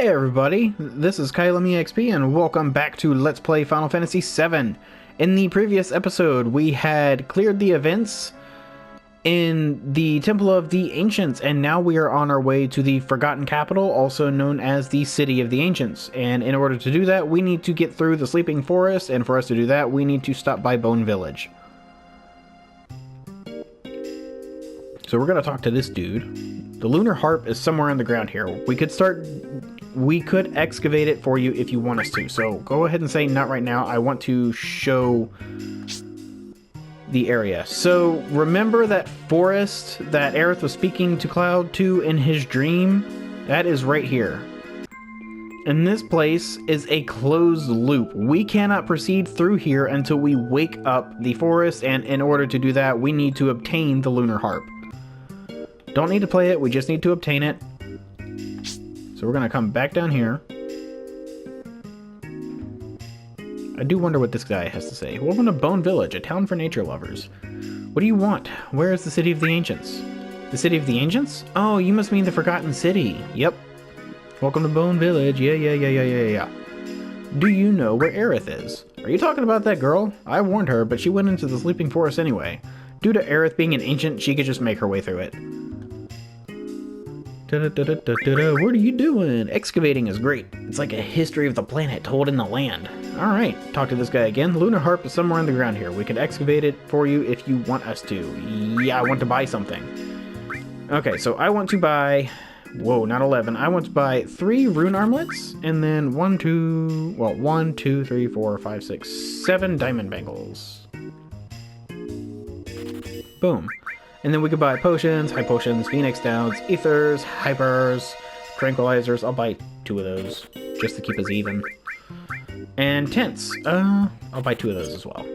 Hey everybody, this is CaelumEXP and welcome back to Let's Play Final Fantasy VII. In the previous episode, we had cleared the events in the Temple of the Ancients, and now we are on our way to the Forgotten Capital, also known as the City of the Ancients. And in order to do that, we need to get through the Sleeping Forest, and for us to do that, we need to stop by Bone Village. So we're going to talk to this dude. The Lunar Harp is somewhere on the ground here. We could excavate it for you if you want us to. So go ahead and say not right now. I want to show the area. So remember that forest that Aerith was speaking to Cloud to in his dream? That is right here. And this place is a closed loop. We cannot proceed through here until we wake up the forest, and in order to do that, we need to obtain the Lunar Harp. Don't need to play it, we just need to obtain it. So we're going to come back down here. I do wonder what this guy has to say. Welcome to Bone Village, a town for nature lovers. What do you want? Where is the City of the Ancients? The City of the Ancients? Oh, you must mean the Forgotten City. Yep. Welcome to Bone Village. Yeah. Do you know where Aerith is? Are you talking about that girl? I warned her, but she went into the Sleeping Forest anyway. Due to Aerith being an ancient, she could just make her way through it. What are you doing? Excavating is great. It's like a history of the planet told in the land. Alright, talk to this guy again. The Lunar Harp is somewhere on the ground here. We can excavate it for you if you want us to. Yeah, I want to buy something. Okay, so I want to buy... Whoa, not 11. I want to buy 3 rune armlets, and then 1, 2, 3, 4, 5, 6, 7 diamond bangles. Boom. And then we could buy potions, high potions, phoenix downs, ethers, hypers, tranquilizers. I'll buy 2 of those, just to keep us even. And tents. I'll buy 2 of those as well.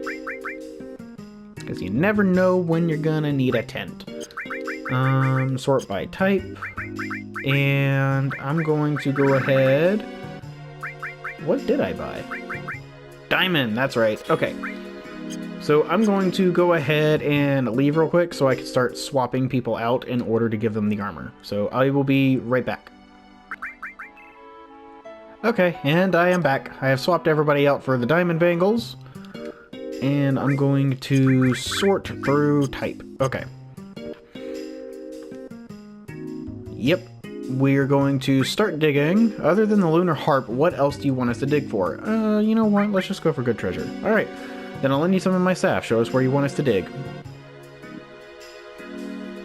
Because you never know when you're gonna need a tent. Sort by type. And I'm going to go ahead... What did I buy? Diamond, that's right. Okay. So I'm going to go ahead and leave real quick so I can start swapping people out in order to give them the armor. So I will be right back. Okay, and I am back. I have swapped everybody out for the diamond bangles. And I'm going to sort through type. Okay. Yep. We're going to start digging. Other than the Lunar Harp, what else do you want us to dig for? You know what? Let's just go for good treasure. Alright. Then I'll lend you some of my staff. Show us where you want us to dig.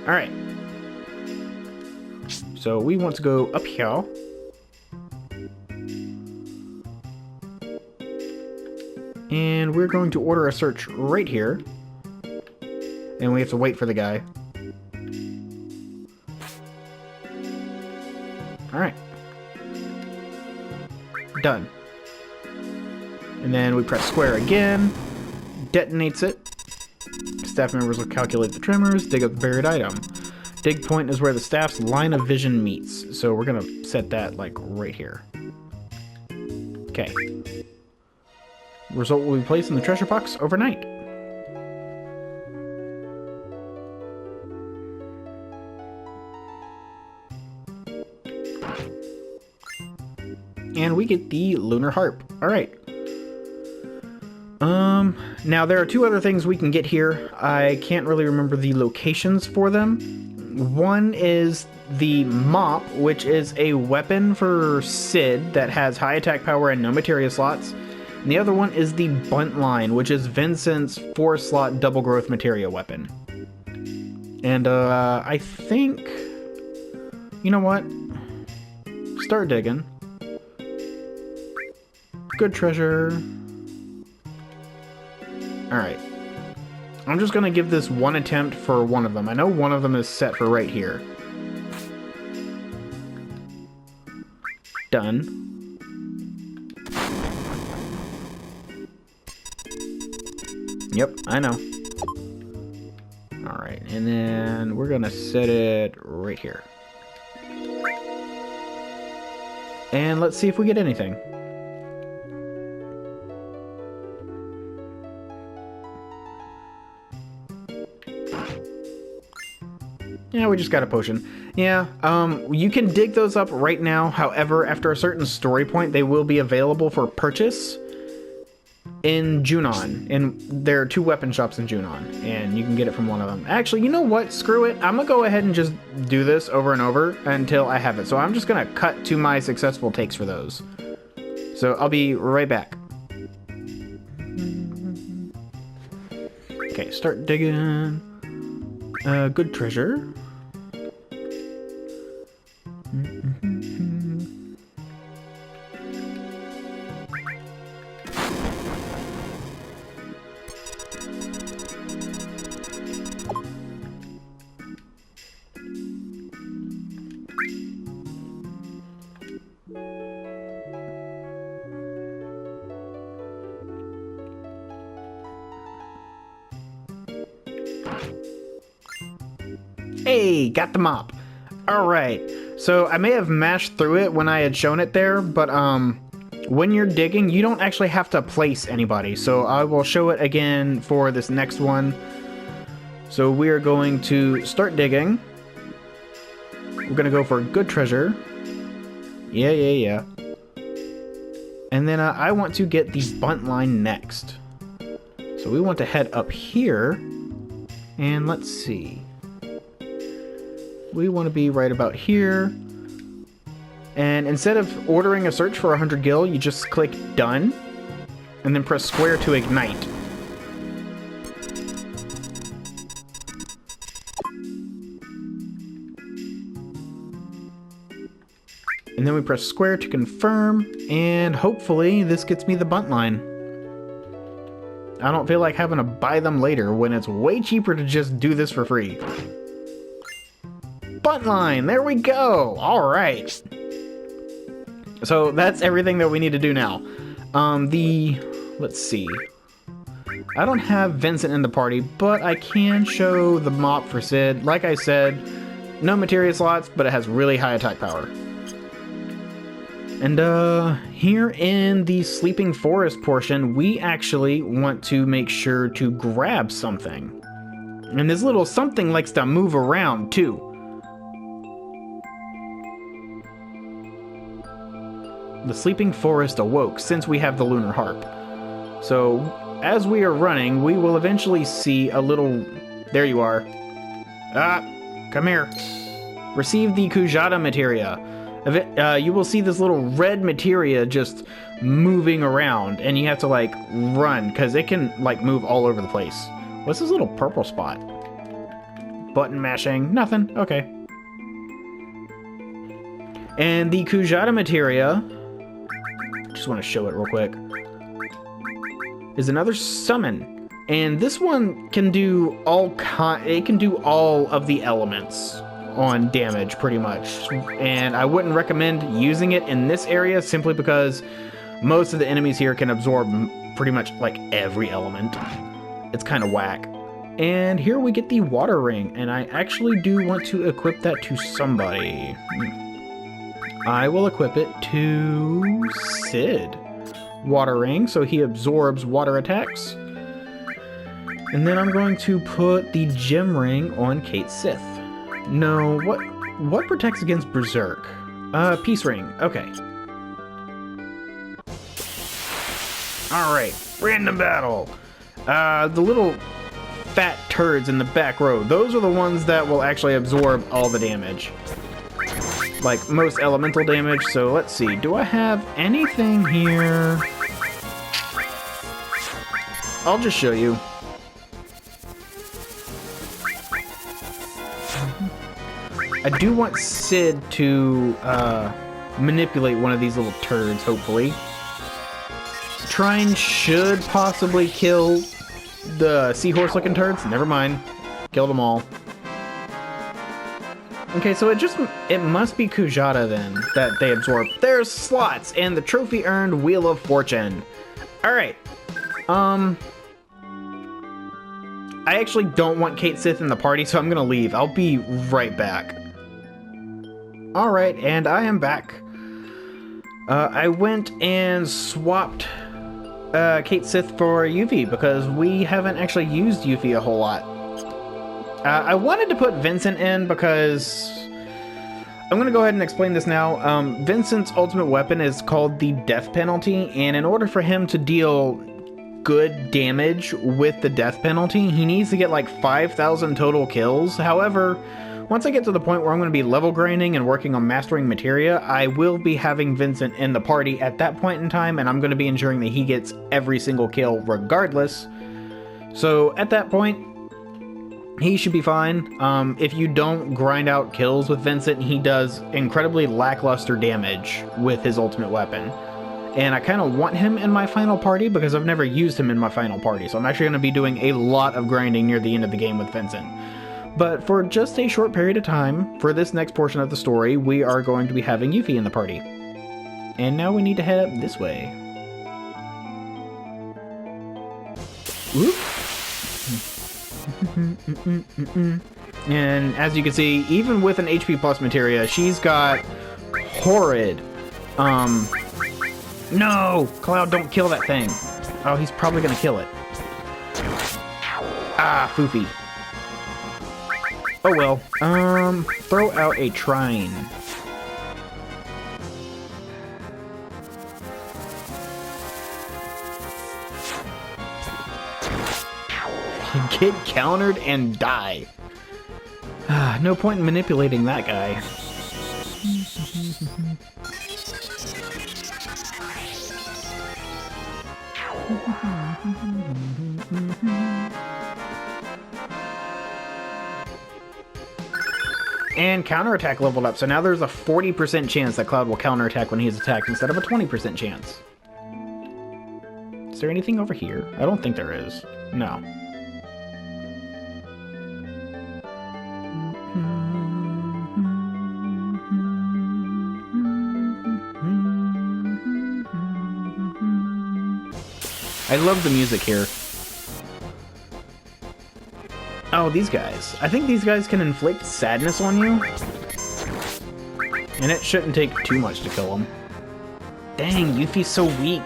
Alright. So we want to go up here. And we're going to order a search right here. And we have to wait for the guy. Alright. Done. And then we press square again. Detonates it. Staff members will calculate the tremors, dig up the buried item. Dig point is where the staff's line of vision meets. So we're going to set that like right here. Okay. Result will be placed in the treasure box overnight. And we get the Lunar Harp. Alright. Now there are 2 other things we can get here. I can't really remember the locations for them. One is the Mop, which is a weapon for Cid that has high attack power and no materia slots. And the other one is the Buntline, which is Vincent's 4-slot double growth materia weapon. And I think... You know what? Start digging. Good treasure. Alright. I'm just going to give this one attempt for one of them. I know one of them is set for right here. Done. Yep, I know. Alright, and then we're going to set it right here. And let's see if we get anything. Yeah, we just got a potion. Yeah, you can dig those up right now. However, after a certain story point, they will be available for purchase in Junon. And there are 2 weapon shops in Junon, and you can get it from one of them. Actually, you know what? Screw it. I'm gonna go ahead and just do this over and over until I have it. So I'm just gonna cut to my successful takes for those. So I'll be right back. Okay, start digging. Good treasure. Hey, got the mop. Alright, so I may have mashed through it when I had shown it there, but when you're digging, you don't actually have to place anybody. So I will show it again for this next one. So we are going to start digging. We're going to go for good treasure. Yeah. And then I want to get the bunt line next. So we want to head up here. And let's see. We want to be right about here. And instead of ordering a search for 100 gil, you just click done. And then press square to ignite. And then we press square to confirm. And hopefully this gets me the bunt line. I don't feel like having to buy them later when it's way cheaper to just do this for free. Bunt line, there we go. All right. So that's everything that we need to do now. Let's see. I don't have Vincent in the party, but I can show the mop for Sid. Like I said, no materia slots, but it has really high attack power. And here in the Sleeping Forest portion, we actually want to make sure to grab something. And this little something likes to move around too. The Sleeping Forest awoke since we have the Lunar Harp. So, as we are running, we will eventually see a little... There you are. Come here. Receive the Kujata materia. You will see this little red materia just moving around, and you have to, like, run, because it can, like, move all over the place. What's this little purple spot? Button mashing. Nothing. Okay. And the Kujata materia... just want to show it real quick, is another summon, and this one can do it can do all of the elements on damage pretty much, and I wouldn't recommend using it in this area simply because most of the enemies here can absorb pretty much like every element. It's kind of whack. And here we get the water ring, and I actually do want to equip that to somebody. I will equip it to Sid. Water ring, so he absorbs water attacks. And then I'm going to put the gem ring on Kate Sith. No, what protects against Berserk? Peace ring. Okay. Alright, random battle. The little fat turds in the back row, those are the ones that will actually absorb all the damage. Like most elemental damage, so let's see. Do I have anything here? I'll just show you. I do want Sid to manipulate one of these little turds, hopefully. Trine should possibly kill the seahorse-looking turds. Never mind. Killed them all. Okay, so it must be Kujata then that they absorb. There's slots and the trophy earned Wheel of Fortune. Alright. I actually don't want Kate Sith in the party, so I'm gonna leave. I'll be right back. Alright, and I am back. I went and swapped Kate Sith for Yuffie because we haven't actually used Yuffie a whole lot. I wanted to put Vincent in because I'm going to go ahead and explain this now. Vincent's ultimate weapon is called the Death Penalty, and in order for him to deal good damage with the Death Penalty, he needs to get like 5,000 total kills. However, once I get to the point where I'm going to be level grinding and working on mastering materia, I will be having Vincent in the party at that point in time, and I'm going to be ensuring that he gets every single kill regardless. So at that point, he should be fine. If you don't grind out kills with Vincent, he does incredibly lackluster damage with his ultimate weapon. And I kind of want him in my final party because I've never used him in my final party. So I'm actually going to be doing a lot of grinding near the end of the game with Vincent. But for just a short period of time, for this next portion of the story, we are going to be having Yuffie in the party. And now we need to head up this way. Whoop. And as you can see, even with an HP plus materia, she's got horrid. No! Cloud, don't kill that thing. Oh, he's probably gonna kill it. Ah, foofy. Oh well. Throw out a trine. Get countered and die. Ah, no point in manipulating that guy. And counterattack leveled up, so now there's a 40% chance that Cloud will counterattack when he's attacked instead of a 20% chance. Is there anything over here? I don't think there is. No. I love the music here. Oh, these guys. I think these guys can inflict sadness on you. And it shouldn't take too much to kill them. Dang, Yuffie's so weak.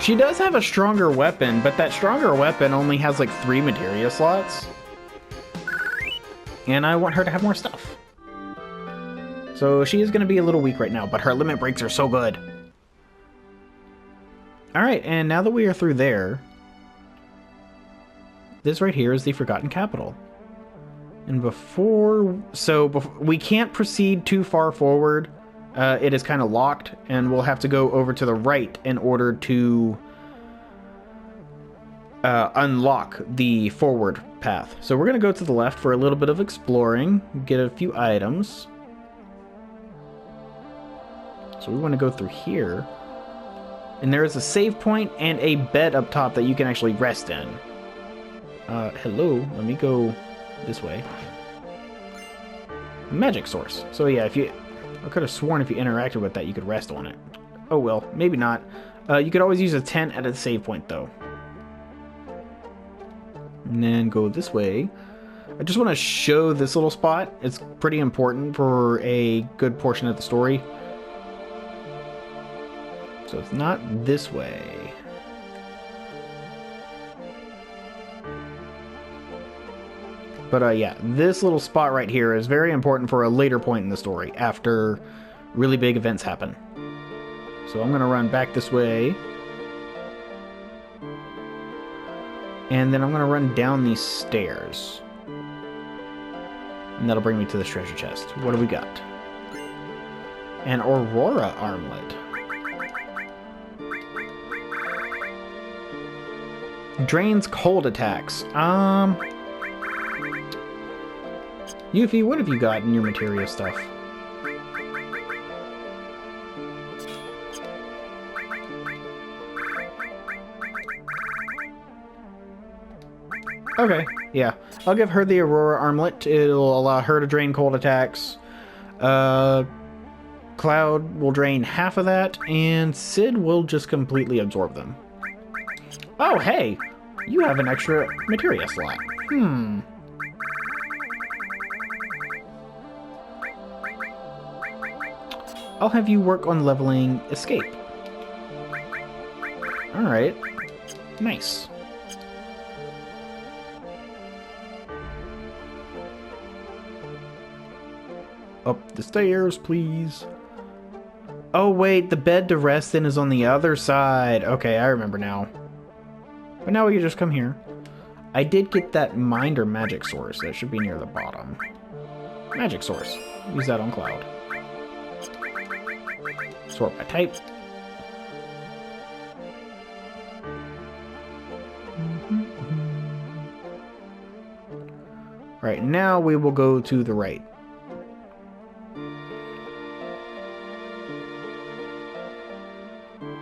She does have a stronger weapon, but that stronger weapon only has like 3 materia slots. And I want her to have more stuff. So she is going to be a little weak right now, but her limit breaks are so good. Alright, and now that we are through there, this right here is the Forgotten Capital. And we can't proceed too far forward. It is kind of locked, and we'll have to go over to the right in order to unlock the forward path. So we're going to go to the left for a little bit of exploring, get a few items. So we want to go through here. And there is a save point and a bed up top that you can actually rest in. Hello, let me go this way. Magic source. So yeah, I could have sworn if you interacted with that, you could rest on it. Oh well, maybe not. You could always use a tent at a save point though. And then go this way. I just want to show this little spot. It's pretty important for a good portion of the story. So it's not this way. But yeah, this little spot right here is very important for a later point in the story, after really big events happen. So I'm going to run back this way. And then I'm going to run down these stairs. And that'll bring me to this treasure chest. What do we got? An Aurora armlet. Drains cold attacks. Yuffie, what have you got in your materia stuff? Okay, yeah. I'll give her the Aurora armlet. It'll allow her to drain cold attacks. Cloud will drain half of that, and Sid will just completely absorb them. Oh, hey! You have an extra materia slot. I'll have you work on leveling Escape. Alright. Nice. Up the stairs, please. Oh, wait, the bed to rest in is on the other side. Okay, I remember now. But now we can just come here. I did get that mind or magic source. That should be near the bottom. Magic source. Use that on Cloud. Sort by type. Right, now we will go to the right.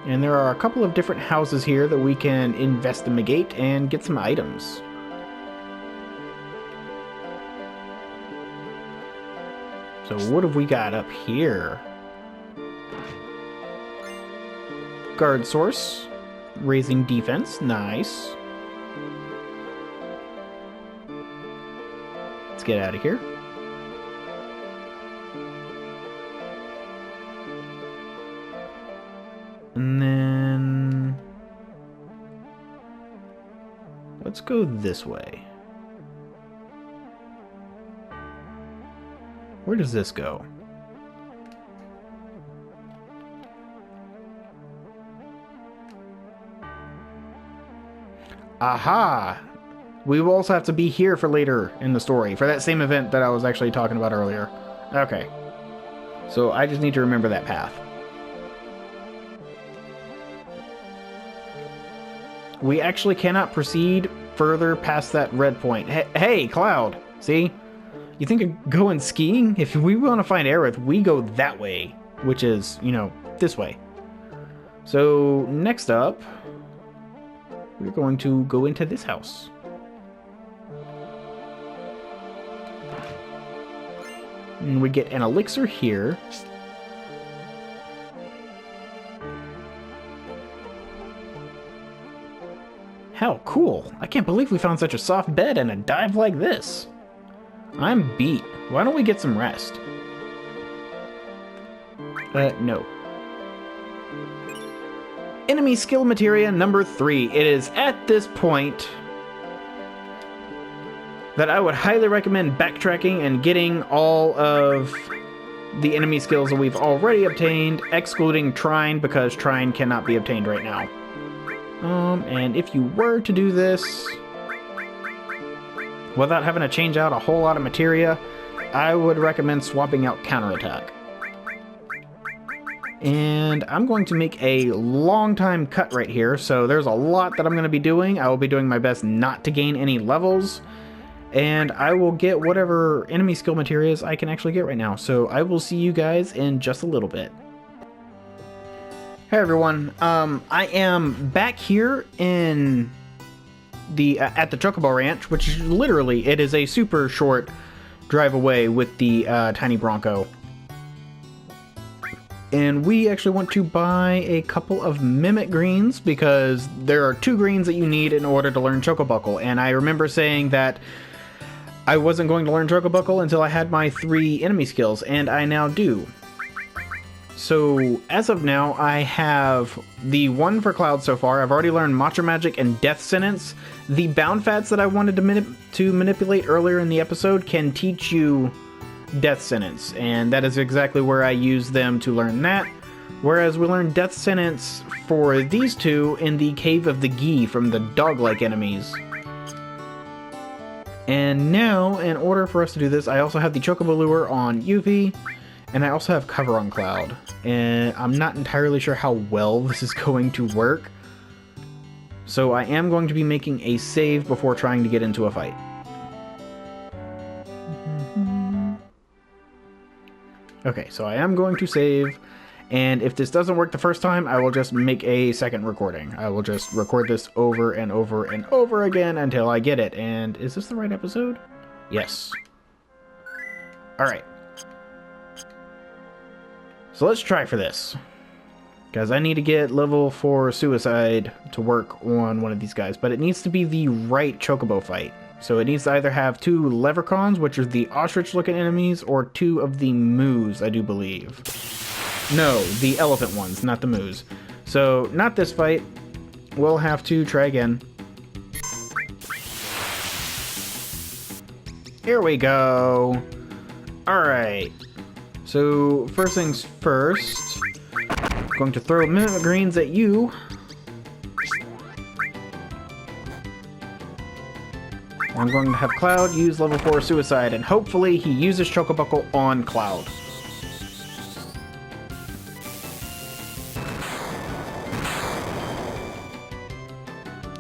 And there are a couple of different houses here that we can investigate and get some items. So what have we got up here? Guard source. Raising defense. Nice. Let's get out of here. And then let's go this way. Where does this go? Aha! We will also have to be here for later in the story, for that same event that I was actually talking about earlier. Okay. So I just need to remember that path. We actually cannot proceed further past that red point. Hey, Cloud! See? You think of going skiing? If we want to find Aerith, we go that way. Which is, you know, this way. So, next up, we're going to go into this house. And we get an elixir here. How cool. I can't believe we found such a soft bed and a dive like this. I'm beat. Why don't we get some rest? No. Enemy skill materia number 3. It is at this point that I would highly recommend backtracking and getting all of the enemy skills that we've already obtained, excluding Trine, because Trine cannot be obtained right now. And if you were to do this without having to change out a whole lot of materia, I would recommend swapping out counterattack. And I'm going to make a long time cut right here, so there's a lot that I'm going to be doing. I will be doing my best not to gain any levels, and I will get whatever enemy skill materials I can actually get right now. So I will see you guys in just a little bit. Hey everyone, I am back here in the at the Chocobo Ranch, which is literally, it is a super short drive away with the Tiny Bronco. And we actually want to buy a couple of Mimic Greens, because there are 2 greens that you need in order to learn Chocobuckle. And I remember saying that I wasn't going to learn Chocobuckle until I had my 3 enemy skills, and I now do. So, as of now, I have the 1 for Cloud so far. I've already learned Matcha Magic and Death Sentence. The Bound Fats that I wanted to manipulate earlier in the episode can teach you Death Sentence, and that is exactly where I use them to learn that. Whereas we learn Death Sentence for these 2 in the Cave of the Ghee from the dog-like enemies. And now, in order for us to do this, I also have the Chocobo Lure on Yuffie, and I also have Cover on Cloud. And I'm not entirely sure how well this is going to work, so I am going to be making a save before trying to get into a fight. Okay, so I am going to save, and if this doesn't work the first time, I will just make a second recording. I will just record this over and over and over again until I get it. And is this the right episode? Yes. Alright. So let's try for this. Guys, I need to get level 4 Suicide to work on one of these guys, but it needs to be the right Chocobo fight. So it needs to either have 2 Leprechauns, which are the ostrich-looking enemies, or 2 of the Moos, I do believe. No, the elephant ones, not the Moos. So, not this fight. We'll have to try again. Here we go. Alright. So, first things first, going to throw Mimic Greens at you. I'm going to have Cloud use level 4 Suicide, and hopefully he uses Chocobuckle on Cloud.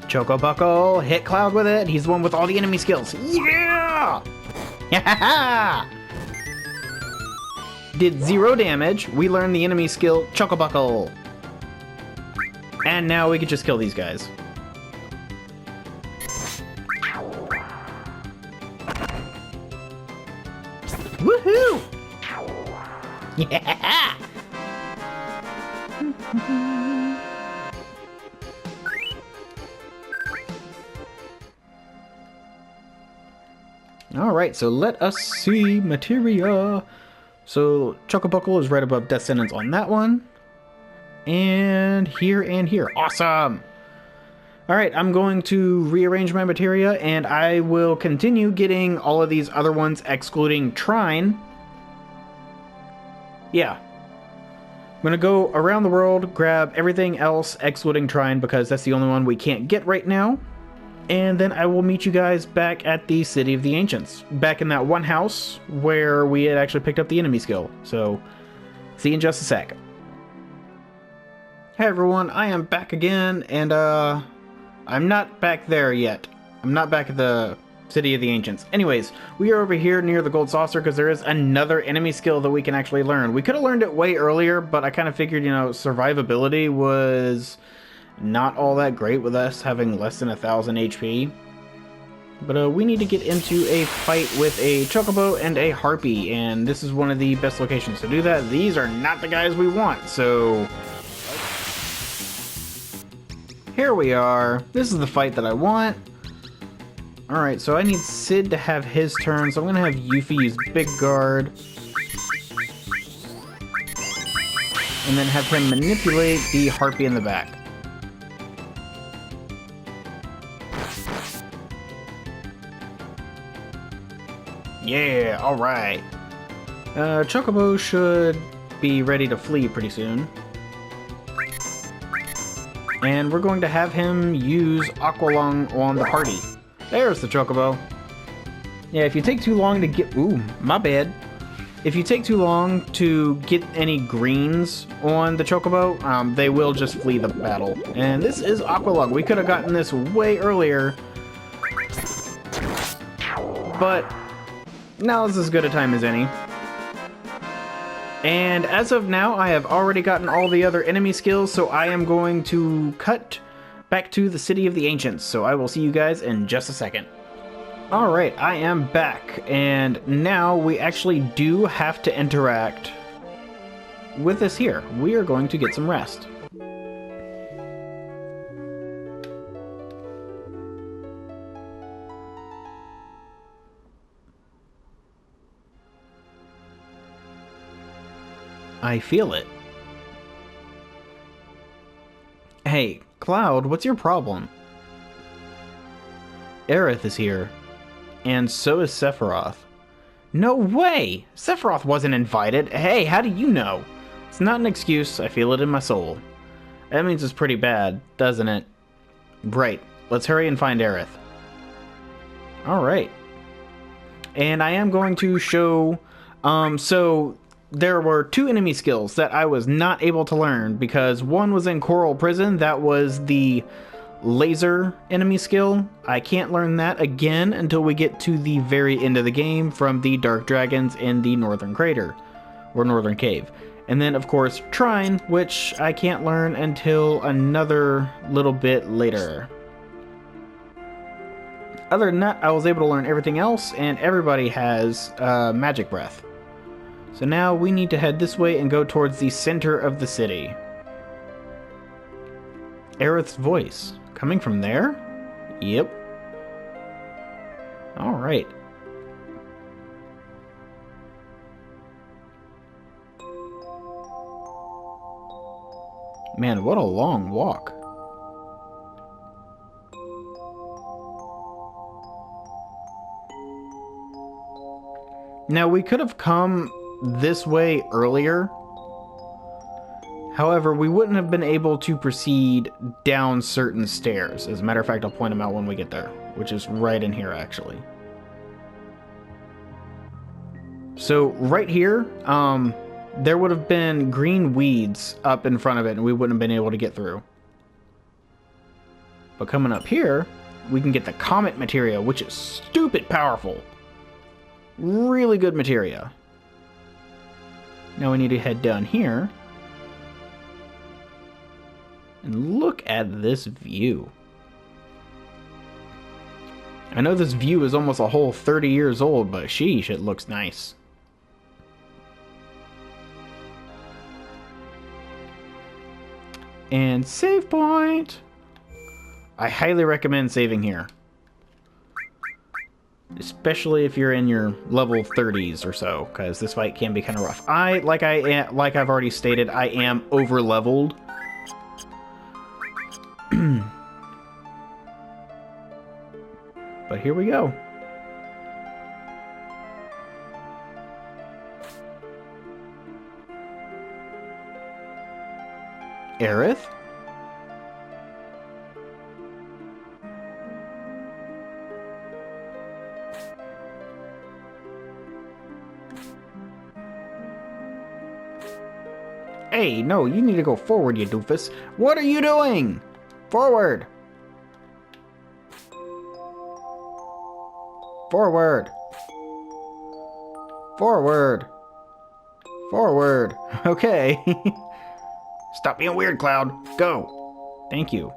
Chocobuckle, hit Cloud with it. He's the one with all the enemy skills. Yeah! Yeah! Did 0 damage. We learned the enemy skill, Chocobuckle. And now we can just kill these guys. Woohoo! Yeah! Alright, so let us see materia. So, Chocobuckle is right above Death Sentence on that one. And here and here. Awesome! Alright, I'm going to rearrange my materia, and I will continue getting all of these other ones, excluding Trine. Yeah. I'm gonna go around the world, grab everything else, excluding Trine, because that's the only one we can't get right now. And then I will meet you guys back at the City of the Ancients. Back in that one house where we had actually picked up the enemy skill. So, see you in just a sec. Hey everyone, I am back again, and I'm not back there yet. I'm not back at the City of the Ancients. Anyways, we are over here near the Gold Saucer because there is another enemy skill that we can actually learn. We could have learned it way earlier, but I kind of figured, you know, survivability was not all that great with us having less than 1,000 HP. But we need to get into a fight with a Chocobo and a Harpy, and this is one of the best locations to do that. These are not the guys we want, so here we are. This is the fight that I want. Alright, so I need Sid to have his turn, so I'm gonna have Yuffie use Big Guard. And then have him manipulate the Harpy in the back. Yeah, alright. Chocobo should be ready to flee pretty soon. And we're going to have him use Aqualung on the party. There's the Chocobo. Yeah, if you take too long to get... Ooh, my bad. If you take too long to get any greens on the Chocobo, they will just flee the battle. And this is Aqualung. We could have gotten this way earlier. But now is as good a time as any. And as of now, I have already gotten all the other enemy skills, so I am going to cut back to the City of the Ancients. So I will see you guys in just a second. Alright, I am back, and now we actually do have to interact with this here. We are going to get some rest. I feel it. Hey, Cloud, what's your problem? Aerith is here. And so is Sephiroth. No way! Sephiroth wasn't invited. Hey, how do you know? It's not an excuse, I feel it in my soul. That means it's pretty bad, doesn't it? Right, let's hurry and find Aerith. Alright. And I am going to show... So there were 2 enemy skills that I was not able to learn because one was in Coral Prison. That was the laser enemy skill. I can't learn that again until we get to the very end of the game from the Dark Dragons in the Northern Crater, or Northern Cave. And then, of course, Trine, which I can't learn until another little bit later. Other than that, I was able to learn everything else, and everybody has Magic Breath. So now we need to head this way and go towards the center of the city. Aerith's voice. Coming from there? Yep. Alright. Man, what a long walk. Now, we could have come this way earlier. However, we wouldn't have been able to proceed down certain stairs. As a matter of fact, I'll point them out when we get there, which is right in here, actually. So, right here, there would have been green weeds up in front of it, and we wouldn't have been able to get through. But coming up here, we can get the comet materia, which is stupid powerful. Really good materia. Now we need to head down here. And look at this view. I know this view is almost a whole 30 years old, but sheesh, it looks nice. And save point! I highly recommend saving here. Especially if you're in your level 30s or so, because this fight can be kind of rough. Like I've already stated, I am over-leveled. But here we go. Aerith? Hey, no, you need to go forward, you doofus. What are you doing? Forward! Forward! Forward! Forward! Okay. Stop being weird, Cloud. Go! Thank you.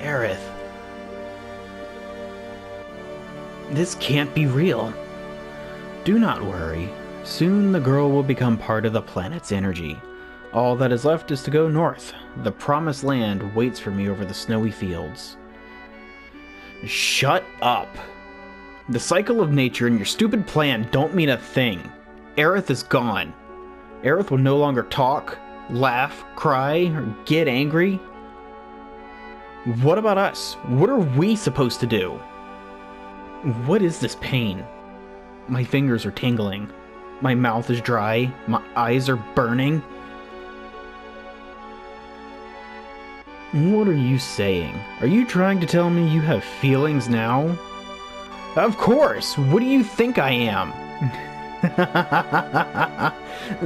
Aerith. This can't be real. Do not worry. Soon the girl will become part of the planet's energy. All that is left is to go north. The promised land waits for me over the snowy fields. Shut up. The cycle of nature and your stupid plan don't mean a thing. Aerith is gone. Aerith will no longer talk, laugh, cry, or get angry. What about us? What are we supposed to do? What is this pain? My fingers are tingling. My mouth is dry. My eyes are burning. What are you saying? Are you trying to tell me you have feelings now? Of course! What do you think I am?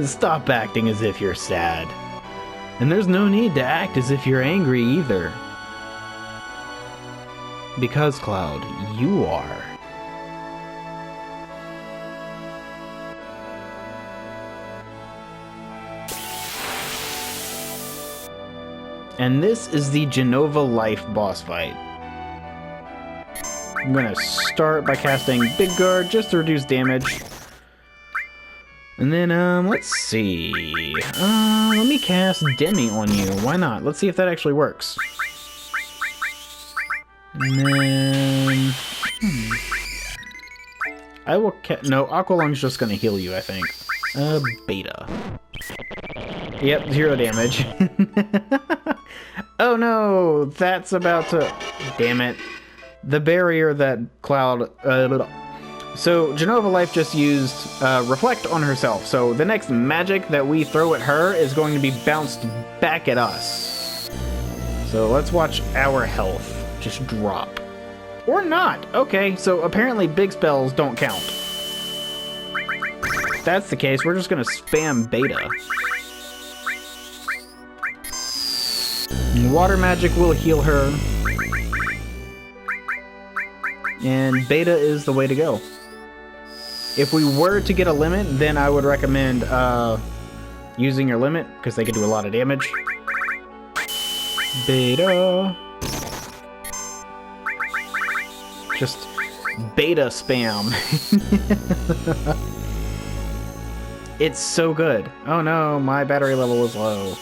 Stop acting as if you're sad. And there's no need to act as if you're angry either. Because, Cloud, you are. And this is the Genova Life boss fight. I'm gonna start by casting Big Guard just to reduce damage. And then, let's see. Let me cast Demi on you. Why not? Let's see if that actually works. And then... I will no, Aqualung's just gonna heal you, I think. Beta. Yep, 0 damage. Oh no, that's about to... Damn it. The barrier that Cloud... So, Genova Life just used Reflect on herself, so the next magic that we throw at her is going to be bounced back at us. So let's watch our health just drop. Or not! Okay, so apparently big spells don't count. If that's the case, we're just gonna spam Beta. Water magic will heal her. And Beta is the way to go. If we were to get a limit, then I would recommend using your limit, because they could do a lot of damage. Beta. Just Beta spam. It's so good. Oh no, my battery level is low.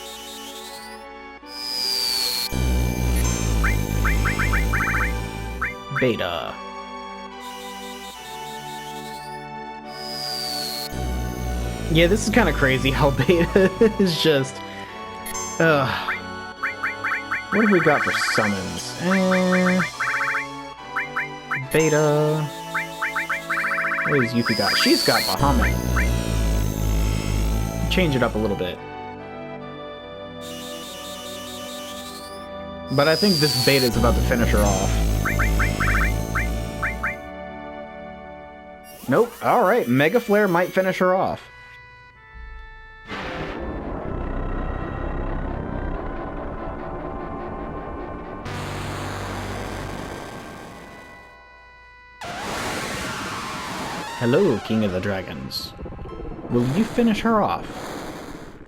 Beta. Yeah, this is kind of crazy how Beta is just... Ugh. What have we got for summons? Beta. What has Yuffie got? She's got Bahamut. Change it up a little bit. But I think this Beta is about to finish her off. Nope. Alright, Mega Flare might finish her off. Hello, King of the Dragons. Will you finish her off?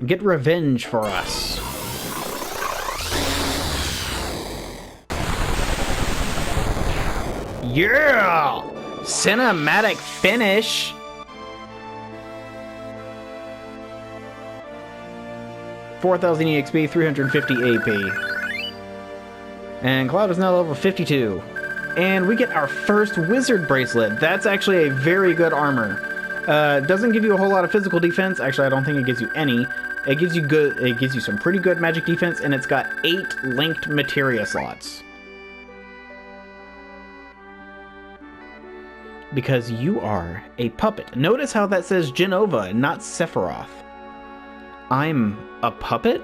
Get revenge for us. Yeah! Cinematic finish! $4,000 EXP, 350 AP. And Cloud is now level 52. And we get our first Wizard Bracelet. That's actually a very good armor. Doesn't give you a whole lot of physical defense. Actually, I don't think it gives you any. It gives you some pretty good magic defense, and it's got 8 linked materia slots. Because you are a puppet. Notice how that says Genova, not Sephiroth. I'm a puppet?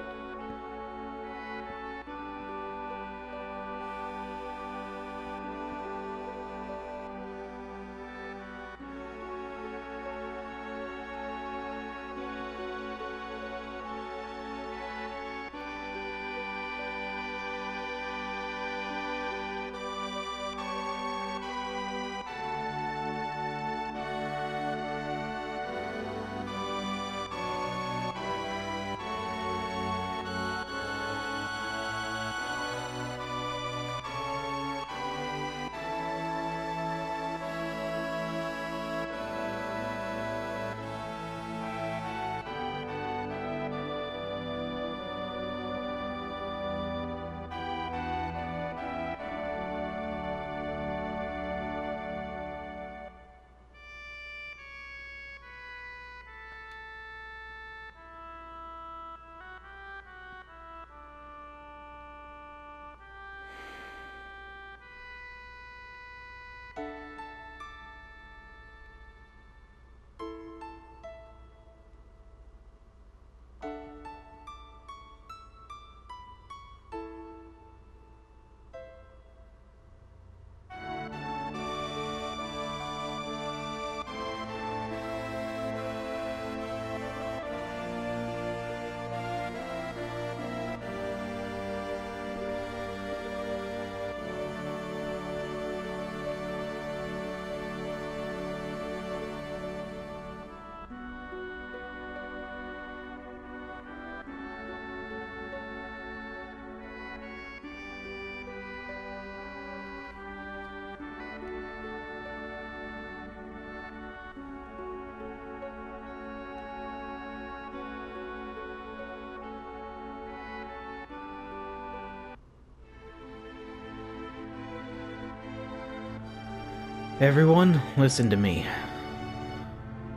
Everyone, listen to me.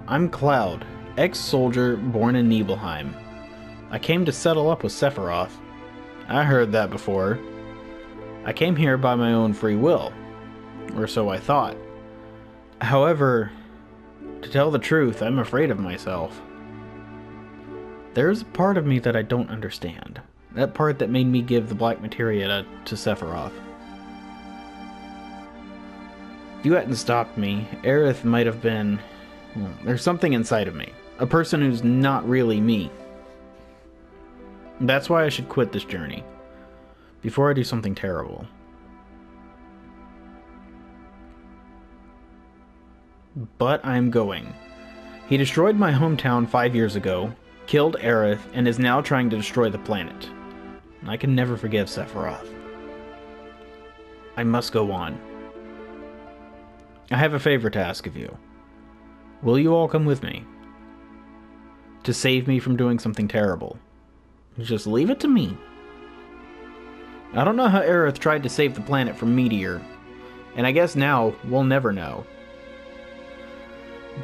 I'm Cloud, ex-soldier born in Nibelheim. I came to settle up with Sephiroth. I heard that before. I came here by my own free will, or so I thought. However, to tell the truth, I'm afraid of myself. There's a part of me that I don't understand. That part that made me give the black materia to Sephiroth. If you hadn't stopped me, Aerith might have been... Well, there's something inside of me. A person who's not really me. That's why I should quit this journey. Before I do something terrible. But I'm going. He destroyed my hometown 5 years ago, killed Aerith, and is now trying to destroy the planet. I can never forgive Sephiroth. I must go on. I have a favor to ask of you. Will you all come with me? To save me from doing something terrible. Just leave it to me. I don't know how Aerith tried to save the planet from Meteor, and I guess now we'll never know.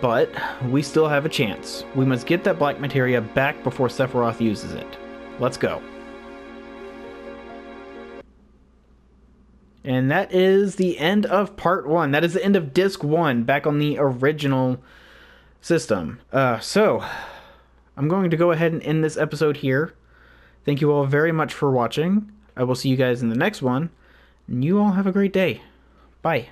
But we still have a chance. We must get that black materia back before Sephiroth uses it. Let's go. And that is the end of part 1. That is the end of disc 1 back on the original system. So, I'm going to go ahead and end this episode here. Thank you all very much for watching. I will see you guys in the next one. And you all have a great day. Bye.